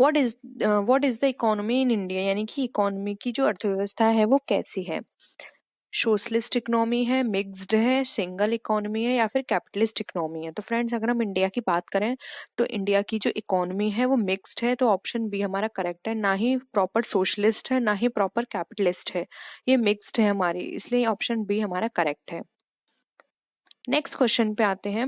What is the economy in India, यानी कि economy की जो अर्थव्यवस्था है वो कैसी है। सोशलिस्ट इकोनॉमी है, मिक्स्ड है, सिंगल इकोनॉमी है, या फिर कैपिटलिस्ट इकोनॉमी है। तो फ्रेंड्स अगर हम इंडिया की बात करें तो इंडिया की जो इकोनॉमी है वो मिक्स्ड है, तो ऑप्शन बी हमारा करेक्ट है। ना ही प्रॉपर सोशलिस्ट है ना ही प्रॉपर कैपिटलिस्ट है, ये मिक्स्ड है हमारी, इसलिए ऑप्शन बी हमारा करेक्ट है। नेक्स्ट क्वेश्चन पे आते हैं।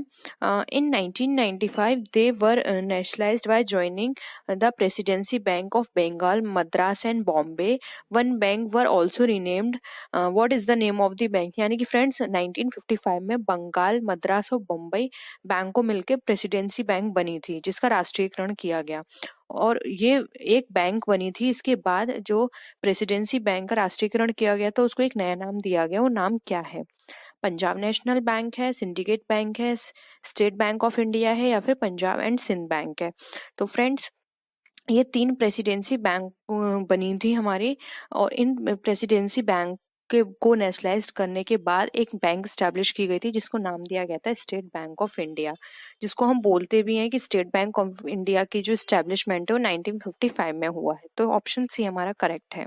In 1995 they were nationalized by joining the Presidency Bank of Bengal, Madras and Bombay. One bank were also renamed, what is the name of the bank. यानी कि फ्रेंड्स 1955 में बंगाल, मद्रास और बम्बई बैंक को मिलकर प्रेसिडेंसी बैंक बनी थी, जिसका राष्ट्रीयकरण किया गया। और ये एक बैंक बनी थी, इसके बाद जो प्रेसिडेंसी बैंक का राष्ट्रीयकरण किया गया था उसको एक नया नाम दिया गया। वो नाम क्या है? पंजाब नेशनल बैंक है, सिंडिकेट बैंक है, स्टेट बैंक ऑफ इंडिया है, या फिर पंजाब एंड सिंध बैंक है। तो फ्रेंड्स ये 3 प्रेसिडेंसी बैंक बनी थी हमारी, और इन प्रेसिडेंसी बैंक को नेशनलाइज करने के बाद एक बैंक स्टैब्लिश की गई थी जिसको नाम दिया गया था स्टेट बैंक ऑफ इंडिया, जिसको हम बोलते भी हैं कि स्टेट बैंक ऑफ इंडिया की जो स्टैब्लिशमेंट है वो 1955 में हुआ है। तो ऑप्शन सी हमारा करेक्ट है।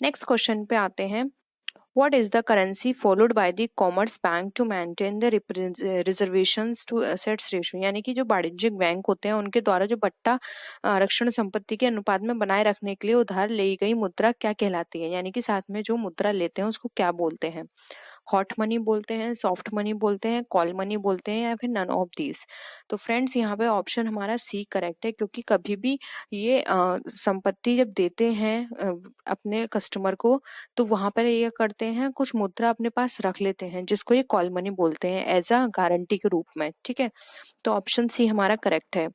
नेक्स्ट क्वेश्चन पे आते हैं। What is the currency followed by the Commerce Bank to maintain the reservations to assets ratio? यानी कि जो वाणिज्यिक बैंक होते हैं उनके द्वारा जो बट्टा आरक्षण संपत्ति के अनुपात में बनाए रखने के लिए उधार ली गई मुद्रा क्या कहलाती है? यानी कि साथ में जो मुद्रा लेते हैं उसको क्या बोलते हैं? हॉट मनी बोलते हैं, सॉफ्ट मनी बोलते हैं, कॉल मनी बोलते हैं, या फिर नन ऑफ दीज। तो फ्रेंड्स यहाँ पे ऑप्शन हमारा सी करेक्ट है, क्योंकि कभी भी ये संपत्ति जब देते हैं अपने कस्टमर को, तो वहां पर ये करते हैं कुछ मुद्रा अपने पास रख लेते हैं, जिसको ये कॉल मनी बोलते हैं एज अ गारंटी के रूप में। ठीक है, तो ऑप्शन सी हमारा करेक्ट है।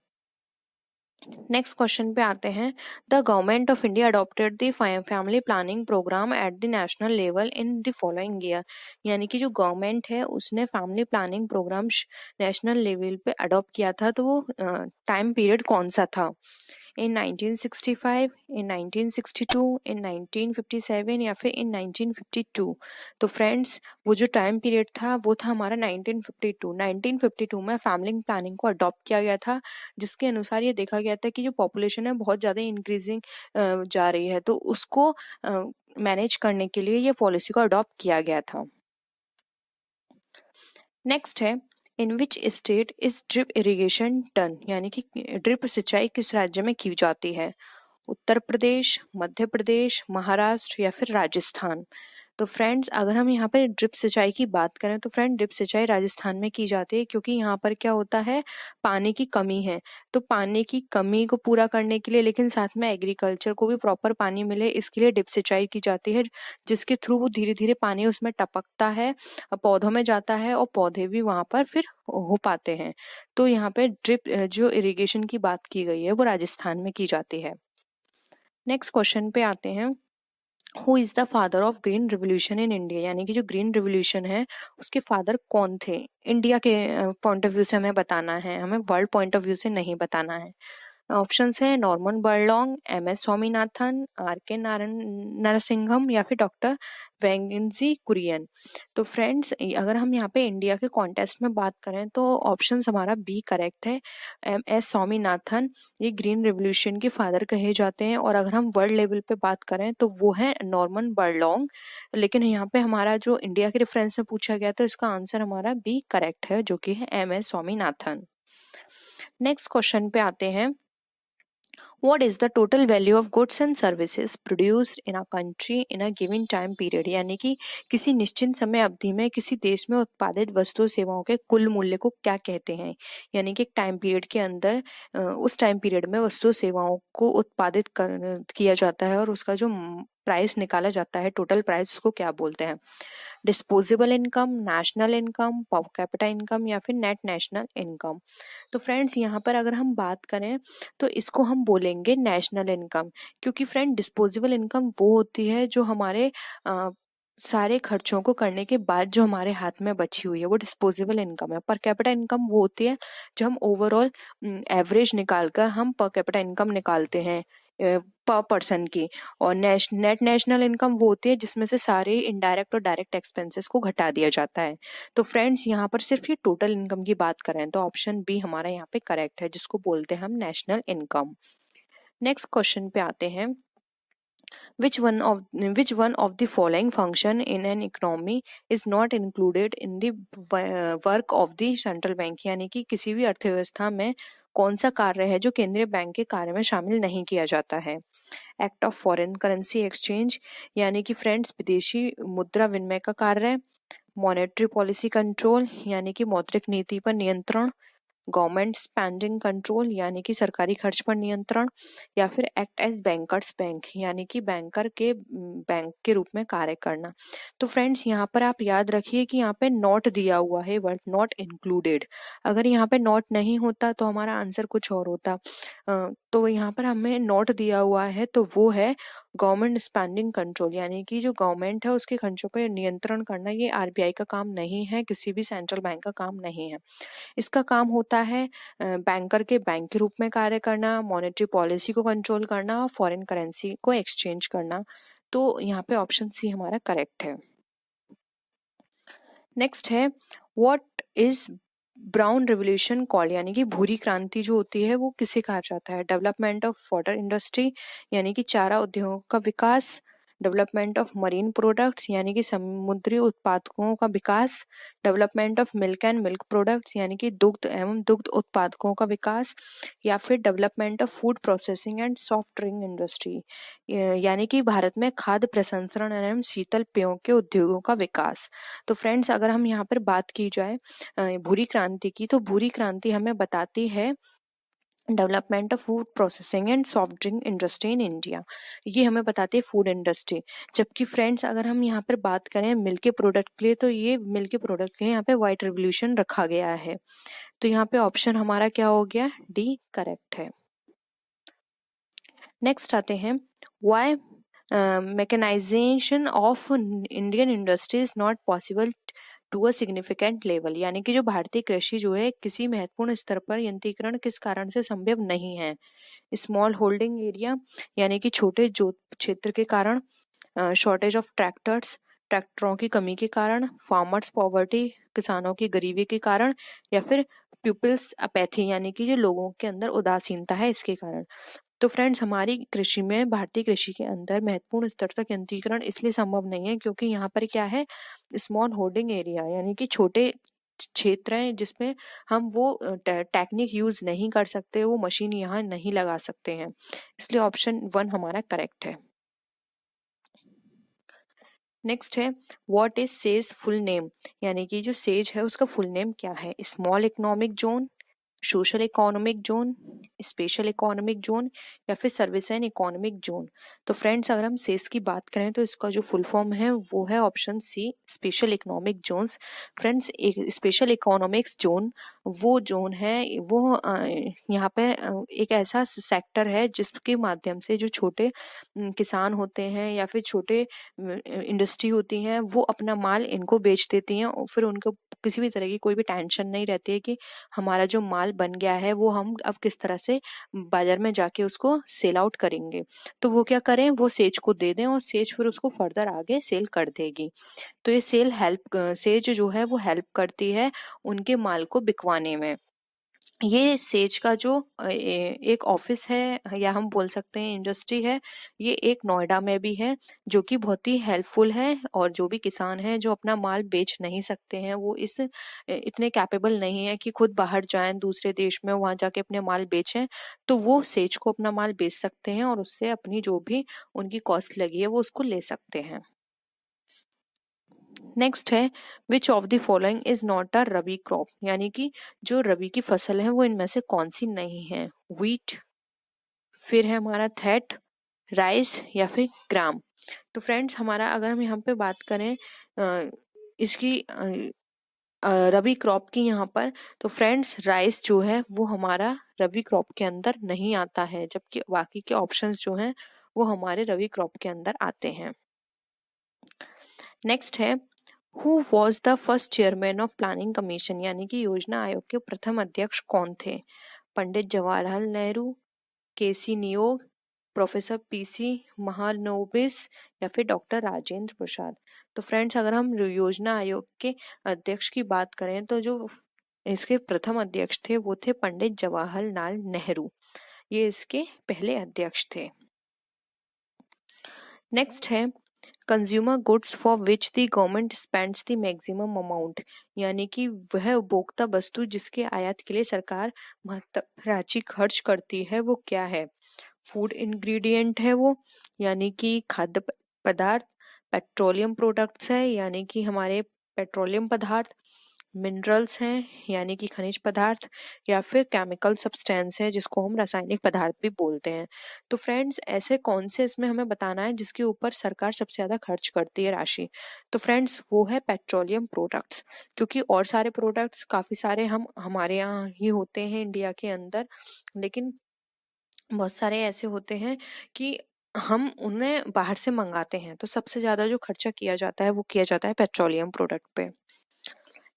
नेक्स्ट क्वेश्चन पे आते हैं। The government of India adopted the family planning program at the national level in the following year. यानी कि जो गवर्नमेंट है उसने family planning program national level पे अडॉप्ट किया था, तो वो टाइम पीरियड कौन सा था? इन 1965, इन 1962, इन 1957, या फिर इन 1952। तो फ्रेंड्स वो जो टाइम पीरियड था वो था हमारा 1952। 1952 में फैमिली प्लानिंग को अडॉप्ट किया गया था, जिसके अनुसार ये देखा गया था कि जो पॉपुलेशन है बहुत ज़्यादा इंक्रीजिंग जा रही है, तो उसको मैनेज करने के लिए ये पॉलिसी को अडॉप्ट किया गया था। नेक्स्ट है, in which state is drip irrigation done. यानी कि ड्रिप सिंचाई किस राज्य में की जाती है? उत्तर प्रदेश, मध्य प्रदेश, महाराष्ट्र, या फिर राजस्थान। तो फ्रेंड्स अगर हम यहाँ पर ड्रिप सिंचाई की बात करें तो फ्रेंड ड्रिप सिंचाई राजस्थान में की जाती है, क्योंकि यहाँ पर क्या होता है, पानी की कमी है। तो पानी की कमी को पूरा करने के लिए, लेकिन साथ में एग्रीकल्चर को भी प्रॉपर पानी मिले, इसके लिए ड्रिप सिंचाई की जाती है, जिसके थ्रू वो धीरे धीरे पानी उसमें टपकता है, पौधों में जाता है, और पौधे भी वहां पर फिर हो पाते हैं। तो यहाँ पे ड्रिप जो इरिगेशन की बात की गई है वो राजस्थान में की जाती है। नेक्स्ट क्वेश्चन पे आते हैं। Who is the father of green revolution in India. यानी कि जो ग्रीन रिवोल्यूशन है उसके फादर कौन थे? इंडिया के पॉइंट ऑफ व्यू से हमें बताना है, हमें वर्ल्ड पॉइंट ऑफ व्यू से नहीं बताना है। ऑप्शंस है Norman बर्लॉन्ग, MS Swaminathan, RK Narasimham, या फिर डॉक्टर वेंगजी कुरियन। तो फ्रेंड्स अगर हम यहाँ पे इंडिया के कॉन्टेस्ट में बात करें तो ऑप्शंस हमारा बी करेक्ट है। MS स्वामीनाथन ये ग्रीन रिवोल्यूशन के फादर कहे जाते हैं, और अगर हम वर्ल्ड लेवल पे बात करें तो वो है नॉर्मन बर्लॉन्ग। लेकिन यहाँ पे हमारा जो इंडिया के रेफरेंस में पूछा गया था इसका आंसर हमारा बी करेक्ट है, जो कि है MS स्वामीनाथन। नेक्स्ट क्वेश्चन पे आते हैं। What is the total value of goods and services produced in a country in a given time period? यानी कि किसी निश्चित समय अवधि में किसी देश में उत्पादित वस्तु सेवाओं के कुल मूल्य को क्या कहते हैं? यानी कि एक टाइम पीरियड के अंदर उस टाइम पीरियड में वस्तु सेवाओं को उत्पादित किया जाता है और उसका जो प्राइस निकाला जाता है, टोटल प्राइस, उसको क्या बोलते हैं? Disposable income, national income, per capita income, या फिर नेट नेशनल इनकम। तो फ्रेंड्स यहाँ पर अगर हम बात करें तो इसको हम बोलेंगे नेशनल इनकम, क्योंकि फ्रेंड डिस्पोजेबल इनकम वो होती है जो हमारे सारे खर्चों को करने के बाद जो हमारे हाथ में बची हुई है, वो डिस्पोजेबल इनकम है। पर कैपिटा इनकम वो होती है जो हम ओवरऑल एवरेज निकाल कर हम पर कैपिटा इनकम निकालते हैं पर पर्सन की। और नेट नेशनल इनकम वो होती है जिसमें से सारे इनडायरेक्ट और डायरेक्ट एक्सपेंसेस को घटा दिया जाता है। तो फ्रेंड्स यहाँ पर सिर्फ ये टोटल इनकम की बात करें तो ऑप्शन बी हमारा यहाँ पे करेक्ट है, जिसको बोलते हैं हम नेशनल इनकम। नेक्स्ट क्वेश्चन पे आते हैं, which one of the following function in an economy is not included in the work of the central bank, यानी कि किसी भी अर्थव्यवस्था में कौन सा कार्य है जो केंद्रीय बैंक के कार्य में शामिल नहीं किया जाता है। Act of foreign currency exchange, यानी कि फ्रेंड्स विदेशी मुद्रा विनिमय का कार्य। मॉनेटरी पॉलिसी कंट्रोल, यानी कि मौद्रिक नीति पर नियंत्रण। गवर्नमेंट स्पेंडिंग कंट्रोल, यानी कि सरकारी खर्च पर नियंत्रण। या फिर एक्ट एज बैंकर्स बैंक, यानी कि बैंकर के बैंक के रूप में कार्य करना। तो फ्रेंड्स यहाँ पर आप याद रखिए कि यहाँ पे नॉट दिया हुआ है, वर्ड नॉट इंक्लूडेड। अगर यहाँ पे नॉट नहीं होता तो हमारा आंसर कुछ और होता। तो यहाँ पर हमें नॉट दिया हुआ है, तो वो है गवर्नमेंट स्पेंडिंग कंट्रोल, यानी कि जो गवर्नमेंट है उसके खर्चों पर नियंत्रण करना। ये आरबीआई का काम नहीं है, किसी भी सेंट्रल बैंक का काम नहीं है। इसका काम होता है बैंकर के बैंक के रूप में कार्य करना, मॉनेटरी पॉलिसी को कंट्रोल करना और फॉरेन करेंसी को एक्सचेंज करना। तो यहाँ पे ऑप्शन सी हमारा करेक्ट है। नेक्स्ट है, what is brown revolution called, यानी कि भूरी क्रांति जो होती है वो किसे कहा जाता है। डेवलपमेंट ऑफ वाटर इंडस्ट्री, यानी कि चारा उद्योगों का विकास। डेवलपमेंट ऑफ मरीन प्रोडक्ट्स, यानी कि समुद्री उत्पादकों का विकास। Development of milk and milk products, यानी कि दुग्ध एवं दुग्ध उत्पादकों का विकास। या फिर development of food processing and soft drink industry, यानी कि भारत में खाद्य प्रसंस्करण एवं शीतल पेयों के उद्योगों का विकास। तो फ्रेंड्स अगर हम यहाँ पर बात की जाए भूरी क्रांति की, तो भूरी क्रांति हमें बताती है development of food processing and soft drink industry in India. ये हमें बताती है फूड इंडस्ट्री। जबकि फ्रेंड्स अगर हम यहाँ पर बात करें मिल्क के प्रोडक्ट के लिए, तो ये मिल्क के प्रोडक्ट के लिए यहाँ पे व्हाइट रेवोल्यूशन रखा गया है। तो यहाँ पे ऑप्शन हमारा क्या हो गया, डी करेक्ट है। नेक्स्ट आते हैं, why mechanization of Indian industry is not possible to a significant level, यानी कि जो भारतीय कृषि जो है किसी महत्वपूर्ण स्तर पर यंत्रीकरण किस कारण से संभव नहीं है। स्मॉल होल्डिंग एरिया, यानी कि छोटे जोत क्षेत्र के कारण। शॉर्टेज ऑफ ट्रैक्टर्स, ट्रैक्टरों की कमी के कारण। फार्मर्स पॉवर्टी, किसानों की गरीबी के कारण। या फिर पीपल्स अपैथी, यानी कि जो लोगों के अंदर उदासीनता है इसके कारण। तो फ्रेंड्स हमारी कृषि में, भारतीय कृषि के अंदर महत्वपूर्ण स्तर तक यंत्रीकरण इसलिए संभव नहीं है क्योंकि यहाँ पर क्या है, स्मॉल होल्डिंग एरिया, यानी कि छोटे क्षेत्र हैं जिसमें हम वो टेक्निक यूज नहीं कर सकते, वो मशीन यहाँ नहीं लगा सकते हैं। इसलिए ऑप्शन 1 हमारा करेक्ट है। नेक्स्ट है, what is says full name, यानी कि जो सेज है उसका फुल नेम क्या है। Small economic zone, social economic zone, special economic zone या फिर सर्विस एंड इकोनॉमिक जोन। तो फ्रेंड्स अगर हम सेस की बात करें तो इसका जो फुल फॉर्म है वो है option C, special economic zones. Friends एक स्पेशल इकोनॉमिक्स जोन वो जोन है, वो यहाँ पे एक ऐसा सेक्टर है जिसके माध्यम से जो छोटे किसान होते हैं या फिर छोटे इंडस्ट्री होती हैं वो अपना माल इनको बेच देती हैं और फिर उनको किसी भी तरह की कोई भी टेंशन नहीं रहती है कि हमारा जो माल बन गया है वो हम अब किस तरह से बाजार में जाके उसको सेल आउट करेंगे। तो वो क्या करें, वो सेज को दे दें और सेज फिर उसको फर्दर आगे सेल कर देगी। तो ये सेज जो है वो हेल्प करती है उनके माल को बिकवाने में। ये सेज का जो एक ऑफिस है या हम बोल सकते हैं इंडस्ट्री है, ये एक नोएडा में भी है जो कि बहुत ही हेल्पफुल है। और जो भी किसान हैं जो अपना माल बेच नहीं सकते हैं, वो इतने कैपेबल नहीं है कि खुद बाहर जाएं दूसरे देश में वहां जाके अपने माल बेचें, तो वो सेज को अपना माल बेच सकते हैं और उससे अपनी जो भी उनकी कॉस्ट लगी है वो उसको ले सकते हैं। नेक्स्ट है, विच of the following is not a rabi crop, यानी कि जो रबी की फसल है वो इनमें से कौन सी नहीं है। व्हीट, फिर है हमारा थैट, राइस या फिर ग्राम। तो फ्रेंड्स हमारा अगर हम यहाँ पे बात करें इसकी रबी क्रॉप की यहाँ पर, तो फ्रेंड्स राइस जो है वो हमारा रबी क्रॉप के अंदर नहीं आता है, जबकि बाकी के ऑप्शंस जो हैं वो हमारे रबी क्रॉप के अंदर आते हैं। नेक्स्ट है, who was the first chairman of planning commission, यानी कि योजना आयोग के प्रथम अध्यक्ष कौन थे। पंडित जवाहरलाल नेहरू, केसी नियोग, प्रोफेसर पीसी महालनोबिस या फिर डॉक्टर राजेंद्र प्रसाद। तो फ्रेंड्स अगर हम योजना आयोग के अध्यक्ष की बात करें तो जो इसके प्रथम अध्यक्ष थे वो थे पंडित जवाहरलाल नेहरू। ये इसके पहले अध्यक्ष थे। नेक्स्ट है consumer goods for which the government spends the maximum amount, यानी कि वह उपभोक्ता वस्तु जिसके आयात के लिए सरकार महत्तम राशि खर्च करती है वो क्या है। फूड इंग्रेडिएंट है वो, यानी कि खाद्य पदार्थ। पेट्रोलियम प्रोडक्ट्स है, यानी कि हमारे पेट्रोलियम पदार्थ। मिनरल्स हैं, यानी कि खनिज पदार्थ। या फिर केमिकल सब्सटेंस है, जिसको हम रासायनिक पदार्थ भी बोलते हैं। तो फ्रेंड्स ऐसे कौन से इसमें हमें बताना है जिसके ऊपर सरकार सबसे ज्यादा खर्च करती है राशि। तो फ्रेंड्स वो है पेट्रोलियम प्रोडक्ट्स, क्योंकि और सारे प्रोडक्ट्स काफी सारे हम हमारे यहाँ ही होते हैं इंडिया के अंदर, लेकिन बहुत सारे ऐसे होते हैं कि हम उन्हें बाहर से मंगाते हैं। तो सबसे ज्यादा जो खर्चा किया जाता है वो किया जाता है पेट्रोलियम प्रोडक्ट पे।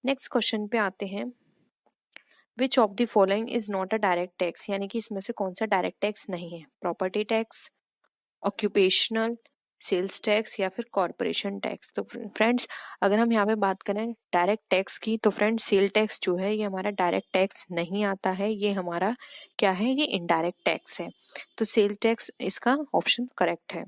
नेक्स्ट क्वेश्चन पे आते हैं, which of the following is not a direct tax, यानी कि इसमें से कौन सा डायरेक्ट टैक्स नहीं है। Property tax, occupational, sales tax या फिर कॉरपोरेशन टैक्स। तो फ्रेंड्स अगर हम यहाँ पे बात करें डायरेक्ट टैक्स की, तो फ्रेंड्स सेल टैक्स जो है ये हमारा डायरेक्ट टैक्स नहीं आता है, ये हमारा क्या है, ये इनडायरेक्ट टैक्स है। तो सेल टैक्स इसका ऑप्शन करेक्ट है।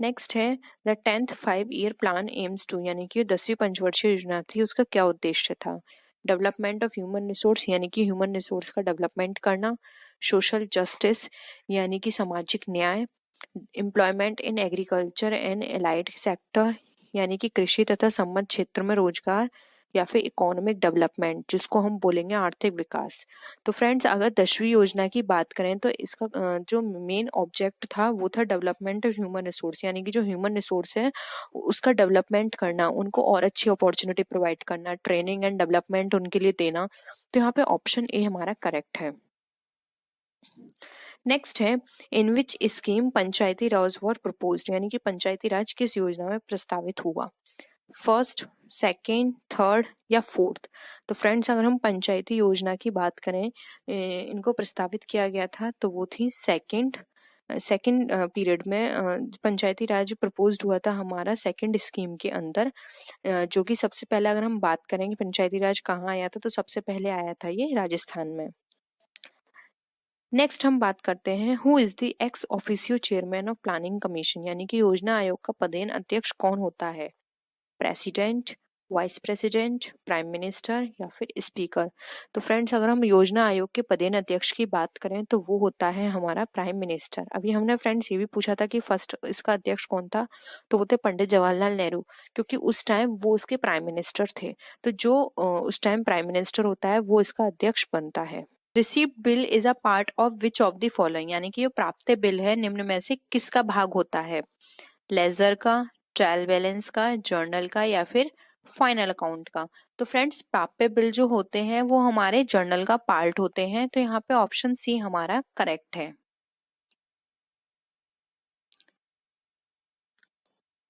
नेक्स्ट है the 10th 5-year plan aims to, यानी कि 10वीं पंचवर्षीय योजना थी, उसका क्या उद्देश्य था। डेवलपमेंट ऑफ ह्यूमन रिसोर्स, यानी कि ह्यूमन रिसोर्स का डेवलपमेंट करना। सोशल जस्टिस, यानी कि सामाजिक न्याय। Employment in agriculture and allied sector, यानी कि कृषि तथा संबद्ध क्षेत्र में रोजगार। या फिर इकोनॉमिक डेवलपमेंट, जिसको हम बोलेंगे आर्थिक विकास। तो फ्रेंड्स अगर 10वीं योजना की बात करें तो इसका जो मेन ऑब्जेक्ट था वो था डेवलपमेंट ऑफ ह्यूमन रिसोर्स, यानी कि जो ह्यूमन रिसोर्स है उसका डेवलपमेंट करना, उनको और अच्छी अपॉर्चुनिटी प्रोवाइड करना, ट्रेनिंग एंड डेवलपमेंट उनके लिए देना। तो यहाँ पे ऑप्शन ए हमारा करेक्ट है। नेक्स्ट है in which scheme Panchayati Raj were proposed, यानी कि पंचायती राज किस योजना में प्रस्तावित हुआ। फर्स्ट, सेकेंड, थर्ड या फोर्थ। तो फ्रेंड्स अगर हम पंचायती योजना की बात करें, इनको प्रस्तावित किया गया था तो वो थी सेकेंड पीरियड में पंचायती राज प्रपोज्ड हुआ था हमारा सेकेंड स्कीम के अंदर, जो कि सबसे पहले अगर हम बात करेंगे पंचायती राज कहाँ आया था, तो सबसे पहले आया था ये राजस्थान में। नेक्स्ट हम बात करते हैं who is the ex officio chairman of planning commission, यानी कि योजना आयोग का पदेन अध्यक्ष कौन होता है। President, vice president, prime minister या फिर स्पीकर। तो फ्रेंड्स अगर हम योजना आयोग के पदेन अध्यक्ष की बात करें तो वो होता है हमारा प्राइम मिनिस्टर। अभी हमने फ्रेंड्स ये भी पूछा था कि फर्स्ट इसका अध्यक्ष कौन था, तो वो थे पंडित जवाहरलाल नेहरू, क्योंकि उस टाइम वो उसके प्राइम मिनिस्टर थे। तो जो उस टाइम प्राइम मिनिस्टर होता है वो इसका अध्यक्ष बनता है। Receipt bill is a part of which of the following, यानी कि जो प्राप्त बिल है निम्न में से किसका भाग होता है। लेजर का, ट्रायल बैलेंस का, जर्नल का या फिर फाइनल अकाउंट का। तो फ्रेंड्स प्राप्य बिल जो होते हैं वो हमारे जर्नल का पार्ट होते हैं, तो यहाँ पे ऑप्शन सी हमारा करेक्ट है।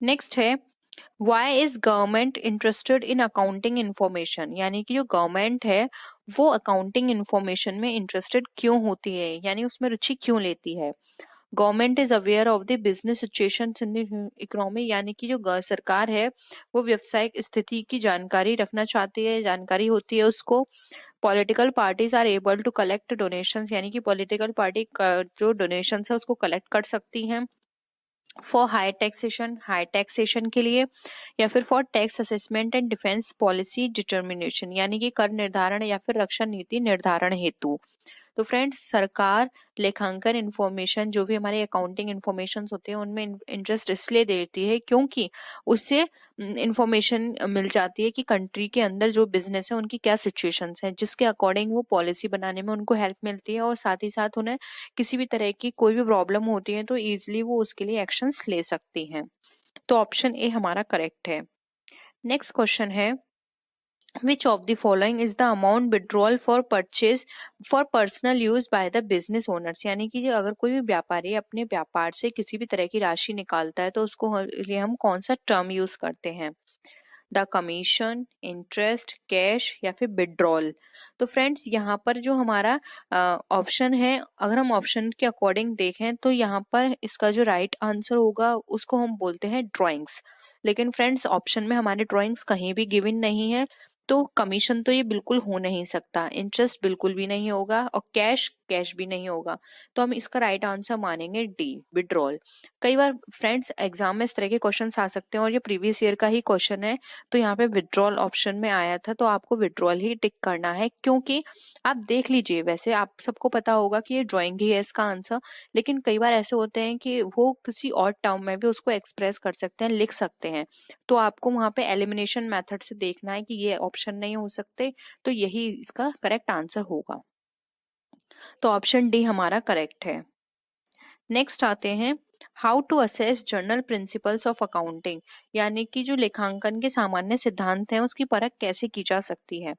नेक्स्ट है why is government interested in accounting information, यानी कि जो गवर्नमेंट है वो अकाउंटिंग इंफॉर्मेशन में इंटरेस्टेड क्यों होती है, यानी उसमें रुचि क्यों लेती है। Government is aware of the business situation in the economy, यानी कि जो सरकार है वो व्यवसायिक स्थिति की जानकारी रखना चाहती है, जानकारी होती है उसको। Political parties are able to collect donations, यानी कि पॉलिटिकल पार्टी जो डोनेशंस है उसको कलेक्ट कर सकती हैं। फॉर हाई टैक्सेशन के लिए, या फिर for tax assessment and defence policy determination, यानी कि कर निर्धारण या फिर रक्षा नीति निर्धारण हेतु। तो फ्रेंड्स सरकार लेखांकन इंफॉर्मेशन जो भी हमारे अकाउंटिंग इंफॉर्मेशन होते हैं उनमें इंटरेस्ट इसलिए देती है क्योंकि उससे इंफॉर्मेशन मिल जाती है कि कंट्री के अंदर जो बिजनेस है उनकी क्या सिचुएशंस है, जिसके अकॉर्डिंग वो पॉलिसी बनाने में उनको हेल्प मिलती है, और साथ ही साथ उन्हें किसी भी तरह की कोई भी प्रॉब्लम होती है तो ईजिली वो उसके लिए एक्शंस ले सकती हैं। तो ऑप्शन ए हमारा करेक्ट है। नेक्स्ट क्वेश्चन है Which of the following is the amount withdrawal for purchase for personal use by the business owners, यानी कि जो अगर कोई भी व्यापारी अपने व्यापार से किसी भी तरह की राशि निकालता है तो उसको लिए हम कौन सा टर्म यूज करते हैं। द कमीशन, इंटरेस्ट, कैश या फिर विड्रॉल। तो फ्रेंड्स यहाँ पर जो हमारा ऑप्शन है, अगर हम ऑप्शन के अकॉर्डिंग देखें तो यहाँ पर इसका जो राइट आंसर होगा उसको हम बोलते हैं ड्राइंग्स। लेकिन फ्रेंड्स ऑप्शन में हमारे ड्राइंग्स कहीं भी गिवन नहीं है, तो कमीशन तो ये बिल्कुल हो नहीं सकता, इंटरेस्ट बिल्कुल भी नहीं होगा, और कैश कैश भी नहीं होगा, तो हम इसका राइट आंसर मानेंगे डी, विड्रॉल। कई बार फ्रेंड्स एग्जाम में इस तरह के क्वेश्चन आ सकते हैं और ये प्रीवियस ईयर का ही क्वेश्चन है, तो यहाँ पे विड्रॉल ऑप्शन में आया था, तो आपको विड्रॉल ही टिक करना है। क्योंकि आप देख लीजिए, वैसे आप सबको पता होगा कि ये ड्राइंग ही है इसका आंसर, लेकिन कई बार ऐसे होते हैं कि वो किसी और टर्म में भी उसको एक्सप्रेस कर सकते हैं, लिख सकते हैं, तो आपको वहां पे एलिमिनेशन मेथड से देखना है कि ये ऑप्शन नहीं हो सकते, तो यही इसका करेक्ट आंसर होगा। तो ऑप्शन डी हमारा करेक्ट है। नेक्स्ट आते हैं, how to assess general principles of accounting, यानी कि जो लेखांकन के सामान्य सिद्धांत हैं उसकी परख कैसे की जा सकती है।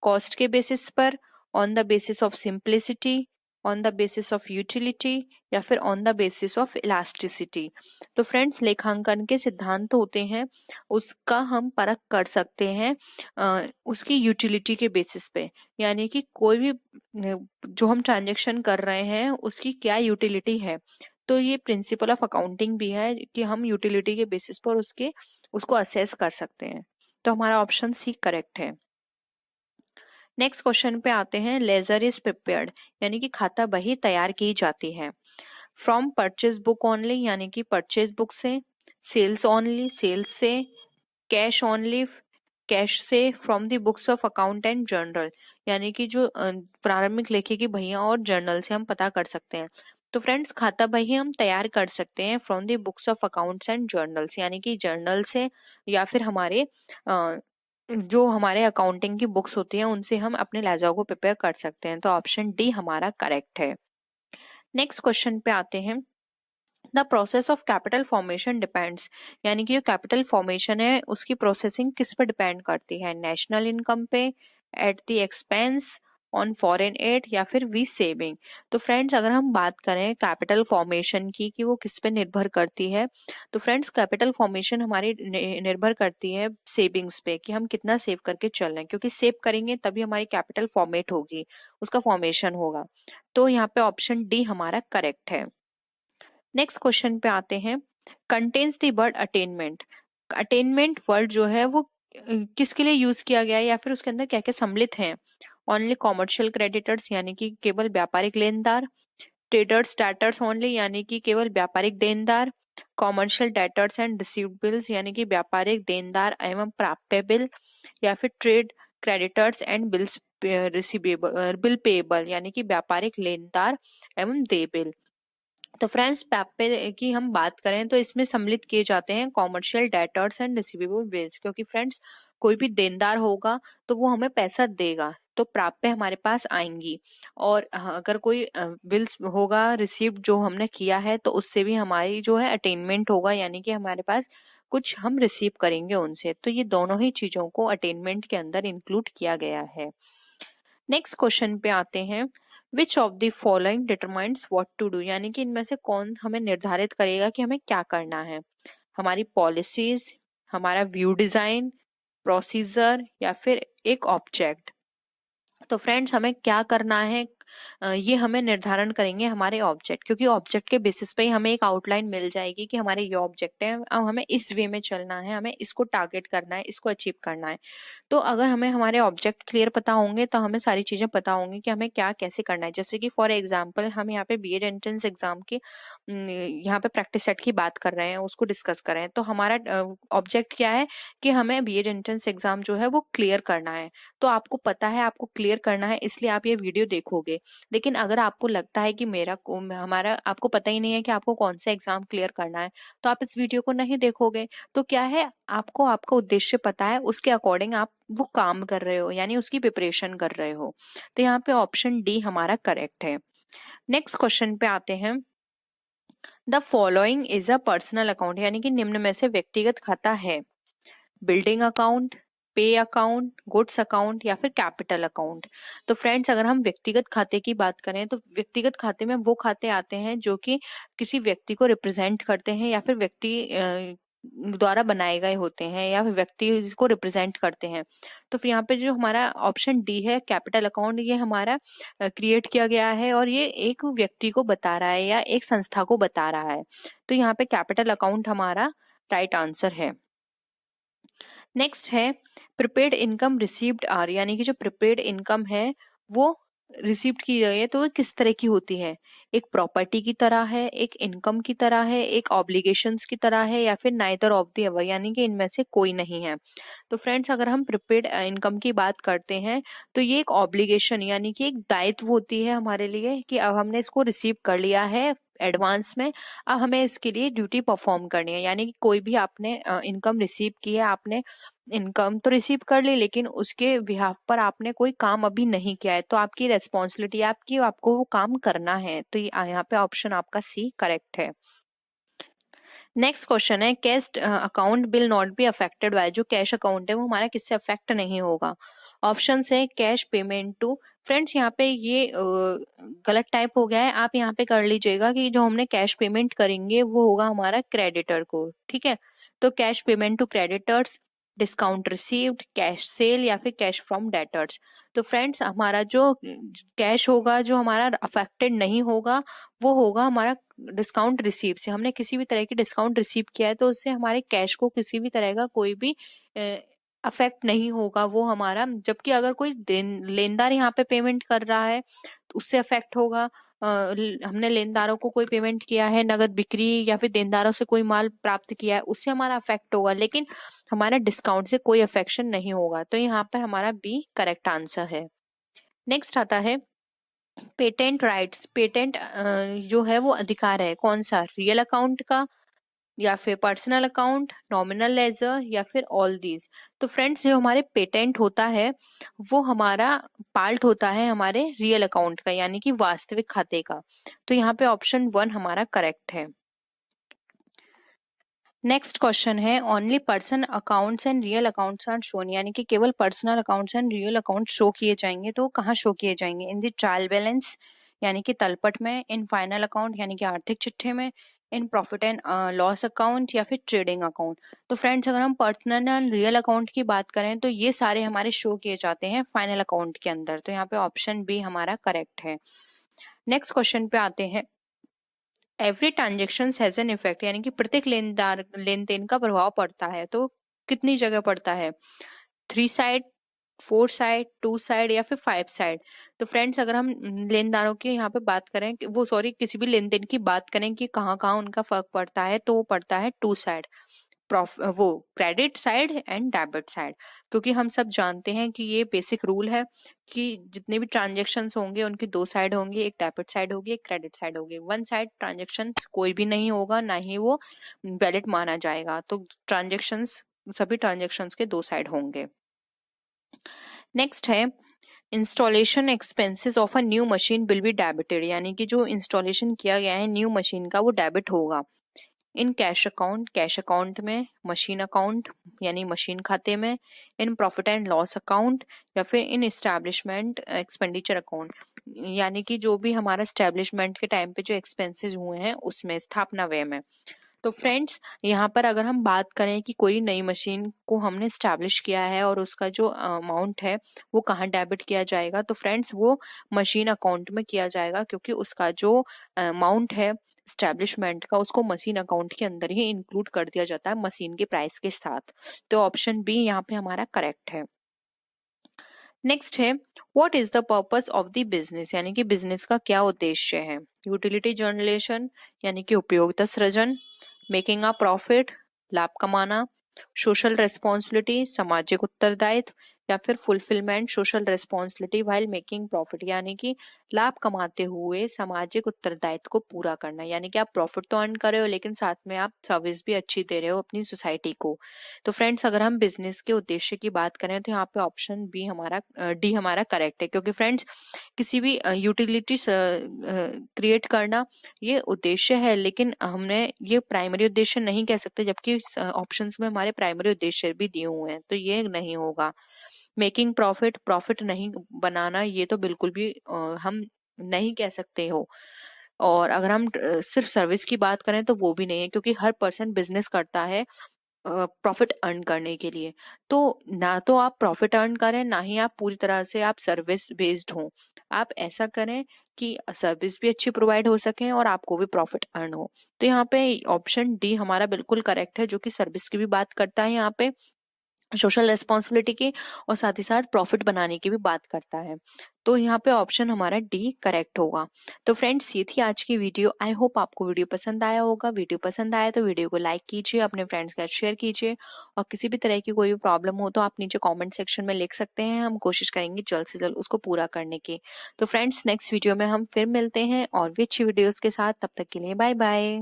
कॉस्ट के बेसिस पर, on the basis of simplicity, on the basis of utility, या फिर on the basis of elasticity. तो फ्रेंड्स लेखांकन के सिद्धांत होते हैं, उसका हम परख कर सकते हैं उसकी यूटिलिटी के बेसिस पे, यानी कि कोई भी जो हम ट्रांजेक्शन कर रहे हैं उसकी क्या यूटिलिटी है। तो ये प्रिंसिपल ऑफ अकाउंटिंग भी है कि हम यूटिलिटी के बेसिस पर उसको असेस कर सकते हैं। तो हमारा ऑप्शन सी करेक्ट है। नेक्स्ट क्वेश्चन पे आते हैं, लेजर इज प्रिपेयर्ड, यानी कि खाता बही तैयार की जाती है फ्रॉम परचेज बुक ओनली, यानी कि परचेज बुक से, सेल्स ओनली, सेल्स से, कैश ओनली, कैश से, from the books of account and journal, यानी कि जो प्रारंभिक लेखे की बहियां और जर्नल से हम पता कर सकते हैं। तो फ्रेंड्स खाता बही हम तैयार कर सकते हैं from the books of accounts and journals, यानी कि जर्नल से या फिर हमारे जो हमारे अकाउंटिंग की बुक्स होती हैं उनसे हम अपने लेजर को प्रिपेयर कर सकते हैं। तो ऑप्शन डी हमारा करेक्ट है। नेक्स्ट क्वेश्चन पे आते हैं, the process of capital formation depends, यानी कि जो कैपिटल फॉर्मेशन है उसकी प्रोसेसिंग किस पर डिपेंड करती है, नेशनल इनकम पे, at the expense, on foreign add, या फिर वी सेविंग। तो फ्रेंड्स अगर हम बात करें कैपिटल फॉर्मेशन की कि वो किस पे निर्भर करती है, तो फ्रेंड्स कैपिटल फॉर्मेशन हमारी निर्भर करती है सेविंग्स पे, कि हम कितना सेव करके चल रहे हैं, क्योंकि सेव करेंगे तभी हमारी कैपिटल फॉर्मेट होगी, उसका फॉर्मेशन होगा। तो यहाँ पे ऑप्शन डी हमारा करेक्ट है। नेक्स्ट क्वेश्चन पे आते हैं, contains the word attainment, attainment word जो है वो किसके लिए यूज किया गया है या फिर उसके अंदर क्या क्या सम्मिलित हैं। ओनली कॉमर्शियल क्रेडिटर्स, यानी कि केवल व्यापारिक लेनदार, ट्रेडर्स डेटर्स ओनली, यानी कि केवल व्यापारिक देनदार, कॉमर्शियल डेटर्स एंड रिसीवेबल्स, यानी कि व्यापारिक देनदार एवं प्राप्य बिल, या फिर trade creditors and bills receivable, bill payable, यानी कि व्यापारिक लेनदार एवं देय बिल। तो फ्रेंड्स पे की हम बात करें तो इसमें सम्मिलित किए जाते हैं commercial debtors and receivable bills, क्योंकि फ्रेंड्स कोई भी देनदार होगा तो वो हमें पैसा देगा, तो प्राप्य हमारे पास आएंगी, और अगर कोई बिल्स होगा रिसीव जो हमने किया है तो उससे भी हमारी जो है अटेनमेंट होगा, यानी कि हमारे पास कुछ हम रिसीव करेंगे उनसे। तो ये दोनों ही चीजों को अटेनमेंट के अंदर इंक्लूड किया गया है। नेक्स्ट क्वेश्चन पे आते हैं, which of the following determines what to do, यानी कि इनमें से कौन हमें निर्धारित करेगा कि हमें क्या करना है, हमारी पॉलिसीज, हमारा व्यू डिजाइन, प्रोसीजर, या फिर एक ऑब्जेक्ट। तो फ्रेंड्स हमें क्या करना है, ये हमें निर्धारण करेंगे हमारे ऑब्जेक्ट, क्योंकि ऑब्जेक्ट के बेसिस पे ही हमें एक आउटलाइन मिल जाएगी कि हमारे ये ऑब्जेक्ट है, अब हमें इस वे में चलना है, हमें इसको टारगेट करना है, इसको अचीव करना है। तो अगर हमें हमारे ऑब्जेक्ट क्लियर पता होंगे तो हमें सारी चीजें पता होंगी कि हमें क्या कैसे करना है। जैसे कि फॉर एग्जांपल हम यहाँ पे बीएड एंट्रेंस एग्जाम की यहाँ पे प्रैक्टिस सेट की बात कर रहे हैं, उसको डिस्कस कर रहे हैं, तो हमारा ऑब्जेक्ट क्या है कि हमें बीएड एंट्रेंस एग्जाम जो है वो क्लियर करना है। तो आपको पता है आपको क्लियर करना है, इसलिए आप ये वीडियो देखोगे। लेकिन अगर आपको लगता है कि हमारा आपको पता ही नहीं है कि आपको कौन सा एग्जाम क्लियर करना है, तो आप इस वीडियो को नहीं देखोगे। तो क्या है, आपको आपका उद्देश्य पता है, उसके अकॉर्डिंग आप वो काम कर रहे हो, यानी उसकी प्रिपरेशन कर रहे हो। तो यहाँ पे ऑप्शन डी हमारा करेक्ट है। नेक्स्ट क्वेश्चन पे आते हैं, the following is a personal account, यानी कि निम्न में से व्यक्तिगत खाता है, बिल्डिंग अकाउंट, पे अकाउंट, गुड्स अकाउंट, या फिर कैपिटल अकाउंट। तो फ्रेंड्स अगर हम व्यक्तिगत खाते की बात करें तो व्यक्तिगत खाते में वो खाते आते हैं जो कि किसी व्यक्ति को रिप्रेजेंट करते हैं, या फिर व्यक्ति द्वारा बनाए गए होते हैं, या फिर व्यक्ति को रिप्रेजेंट करते हैं। तो फिर यहाँ पे जो हमारा ऑप्शन डी है कैपिटल अकाउंट, ये हमारा क्रिएट किया गया है और ये एक व्यक्ति को बता रहा है या एक संस्था को बता रहा है। तो यहाँ पे कैपिटल अकाउंट हमारा राइट आंसर है। नेक्स्ट है प्रीपेड इनकम रिसीव्ड आर, यानी कि जो प्रीपेड इनकम है वो रिसीव्ड की गई है तो वो किस तरह की होती है, एक प्रॉपर्टी की तरह है, एक इनकम की तरह है, एक ऑब्लिगेशंस की तरह है, या फिर नाइदर ऑफ द अबव, यानी कि इनमें से कोई नहीं है। तो फ्रेंड्स अगर हम प्रीपेड इनकम की बात करते हैं तो ये एक ऑब्लिगेशन यानी कि एक दायित्व होती है हमारे लिए कि अब हमने इसको रिसीव कर लिया है एडवांस में, अब हमें इसके लिए ड्यूटी परफॉर्म करनी है। यानी कि कोई भी आपने इनकम रिसीव की है, आपने इनकम तो रिसीव कर ली लेकिन उसके बिहाफ पर आपने कोई काम अभी नहीं किया है, तो आपकी रेस्पॉन्सिबिलिटी आपकी, आपको वो काम करना है। तो यहाँ पे ऑप्शन आपका सी करेक्ट है। नेक्स्ट क्वेश्चन है, cash account will not be affected by, जो कैश अकाउंट है वो हमारा किससे अफेक्ट नहीं होगा। ऑप्शन है कैश पेमेंट टू। फ्रेंड्स यहाँ पे ये गलत टाइप हो गया है, आप यहाँ पे कर लीजिएगा कि जो हमने कैश पेमेंट करेंगे वो होगा हमारा क्रेडिटर को, ठीक है। तो cash payment to creditors, discount received, cash sale, या फिर कैश फ्रॉम डेटर्स। तो फ्रेंड्स हमारा जो कैश होगा जो हमारा अफेक्टेड नहीं होगा वो होगा हमारा डिस्काउंट रिसीव से। हमने किसी भी तरह की डिस्काउंट रिसीव किया है तो उससे हमारे कैश को किसी भी तरह का कोई भी अफेक्ट नहीं होगा वो हमारा। जबकि अगर कोई लेनदार यहाँ पे पेमेंट कर रहा है तो उससे अफेक्ट होगा। हमने लेनदारों को कोई पेमेंट किया है, नगद बिक्री या फिर देनदारों से कोई माल प्राप्त किया है, उससे हमारा अफेक्ट होगा, लेकिन हमारा डिस्काउंट से कोई अफेक्शन नहीं होगा। तो यहाँ पर हमारा बी करेक्ट आंसर है। नेक्स्ट आता है पेटेंट राइट्स। पेटेंट जो है वो अधिकार है कौन सा, रियल अकाउंट का, या फिर पर्सनल अकाउंट, नॉमिनल लेजर, या फिर ऑल दीज। तो फ्रेंड्स जो हमारे पेटेंट होता है वो हमारा पार्ट होता है हमारे रियल अकाउंट का, यानी कि वास्तविक खाते का। तो यहाँ पे ऑप्शन 1 हमारा करेक्ट है। नेक्स्ट क्वेश्चन है, only person accounts and real accounts are shown, यानी कि केवल personal accounts and real account show किए जाएंगे। तो कहाँ शो किए जाएंगे, इन द ट्रायल बैलेंस यानी कि तलपट में, इन फाइनल अकाउंट यानी कि आर्थिक चिट्ठे में, in profit and loss account, या फिर ट्रेडिंग अकाउंट। तो फ्रेंड्स अगर हम पर्सनल एंड रियल अकाउंट की बात करें तो ये सारे हमारे शो किए जाते हैं फाइनल अकाउंट के अंदर। तो यहाँ पे ऑप्शन बी हमारा करेक्ट है। नेक्स्ट क्वेश्चन पे आते हैं, every transaction has an effect, यानी कि प्रत्येक लेन देन का प्रभाव पड़ता है। तो कितनी जगह पड़ता है, 3 साइड, 4 साइड, 2 साइड, या फिर 5 साइड। तो फ्रेंड्स अगर हम लेनदारों की यहाँ पे बात करें वो सॉरी किसी भी लेन देन की बात करें कि कहाँ कहाँ उनका फर्क पड़ता है, तो वो पड़ता है 2 साइड, वो credit side and debit side. क्योंकि हम सब जानते हैं कि ये बेसिक रूल है कि जितने भी ट्रांजेक्शन्स होंगे उनकी 2 साइड होंगी, एक डेबिट साइड होगी, एक क्रेडिट साइड होगी। वन साइड ट्रांजेक्शन्स कोई भी नहीं होगा, ना ही वो वैलिड माना जाएगा। तो ट्रांजेक्शन्स सभी ट्रांजेक्शन्स के 2 साइड होंगे। नेक्स्ट है, installation expenses of a new machine will be debited, यानी कि जो इंस्टॉलेशन किया गया है न्यू मशीन का वो डेबिट होगा। In cash account, cash account में, मशीन अकाउंट यानी मशीन खाते में, in profit and loss account, या फिर इन एस्टैब्लिशमेंट एक्सपेंडिचर अकाउंट, यानी कि जो भी हमारा एस्टैब्लिशमेंट के टाइम पे जो एक्सपेंसेस हुए हैं उसमें, स्थापना व्यय में। तो फ्रेंड्स यहाँ पर अगर हम बात करें कि कोई नई मशीन को हमने स्टैब्लिश किया है और उसका जो अमाउंट है वो कहाँ डेबिट किया जाएगा, तो फ्रेंड्स वो मशीन अकाउंट में किया जाएगा, क्योंकि उसका जो अमाउंट है स्टैब्लिशमेंट का उसको मशीन अकाउंट के अंदर ही इंक्लूड कर दिया जाता है मशीन के प्राइस के साथ। तो ऑप्शन बी यहाँ पे हमारा करेक्ट है। नेक्स्ट है, what is the purpose of the business, यानी कि बिजनेस का क्या उद्देश्य है। यूटिलिटी जनरेशन यानी कि उपयोगिता सृजन, मेकिंग अ प्रॉफिट लाभ कमाना, सोशल रेस्पॉन्सिबिलिटी सामाजिक उत्तरदायित्व, या फिर fulfilment social responsibility while making profit, यानी कि लाभ कमाते हुए सामाजिक उत्तरदायित्व को पूरा करना। यानी कि आप प्रॉफिट तो अर्न कर रहे हो लेकिन साथ में आप सर्विस भी अच्छी दे रहे हो अपनी सोसाइटी को। तो फ्रेंड्स अगर हम बिजनेस के उद्देश्य की बात करें तो यहाँ पे ऑप्शन बी हमारा डी हमारा करेक्ट है, क्योंकि फ्रेंड्स किसी भी यूटिलिटी क्रिएट करना ये उद्देश्य है, लेकिन हमने ये प्राइमरी उद्देश्य नहीं कह सकते, जबकि ऑप्शंस में हमारे प्राइमरी उद्देश्य भी दिए हुए हैं, तो ये नहीं होगा। मेकिंग प्रॉफिट, प्रॉफिट नहीं बनाना, ये तो बिल्कुल भी हम नहीं कह सकते हो। और अगर हम सिर्फ सर्विस की बात करें तो वो भी नहीं है, क्योंकि हर पर्सन बिजनेस करता है प्रॉफिट अर्न करने के लिए। तो ना तो आप प्रॉफिट अर्न करें, ना ही आप पूरी तरह से आप सर्विस बेस्ड हो। आप ऐसा करें कि सर्विस भी अच्छी प्रोवाइड हो सके और आपको भी प्रॉफिट अर्न हो। तो यहाँ पे ऑप्शन डी हमारा बिल्कुल करेक्ट है, जो कि सर्विस की भी बात करता है, यहाँ पे सोशल रेस्पॉन्सिबिलिटी की, और साथ ही साथ प्रॉफिट बनाने की भी बात करता है। तो यहाँ पे ऑप्शन हमारा डी करेक्ट होगा। तो फ्रेंड्स ये थी आज की वीडियो। आई होप आपको वीडियो पसंद आया होगा। वीडियो पसंद आया तो वीडियो को लाइक कीजिए, अपने फ्रेंड्स के साथ शेयर कीजिए, और किसी भी तरह की कोई भी प्रॉब्लम हो तो आप नीचे कमेंट सेक्शन में लिख सकते हैं। हम कोशिश करेंगे जल्द से जल्द उसको पूरा करने की। तो फ्रेंड्स नेक्स्ट वीडियो में हम फिर मिलते हैं और भी अच्छी वीडियोस के साथ। तब तक के लिए बाय बाय।